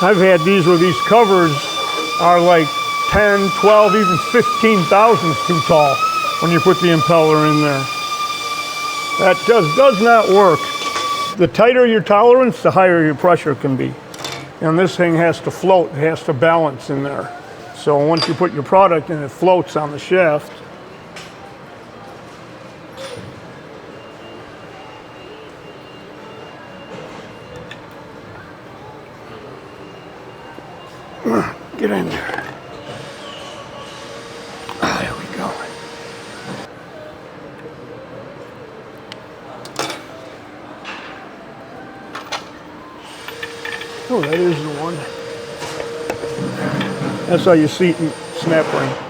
I've had these where these covers are like 10, 12, even 15 thousandths too tall when you put the impeller in there. That does not work. The tighter your tolerance, the higher your pressure can be. And this thing has to float, it has to balance in there. So once you put your product in, it floats on the shaft. Get in there. There we go. Oh, that is the one. That's how you seat and snap ring.